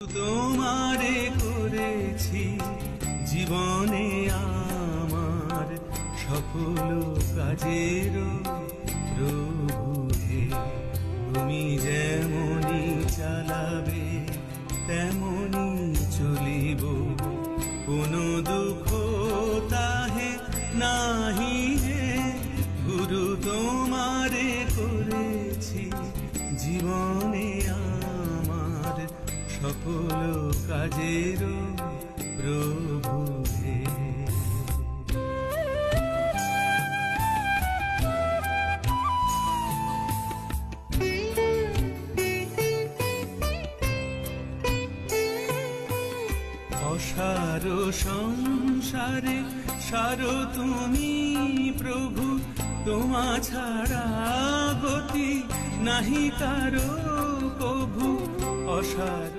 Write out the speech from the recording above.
তোমারে করেছি জীবনে আমার সফল কাজের প্রভু হে, তুমি যেমনি চালাবে তেমনি চলিব, কোনো দুঃখ তাহে নাহি হে গুরু। তোমারে করেছি জীবনে আমার সফল কাজের প্রভু হে। অসার সংসারে সারো তুমি প্রভু, তোমা ছাড়া গতি নাহি কারো কভু। অসার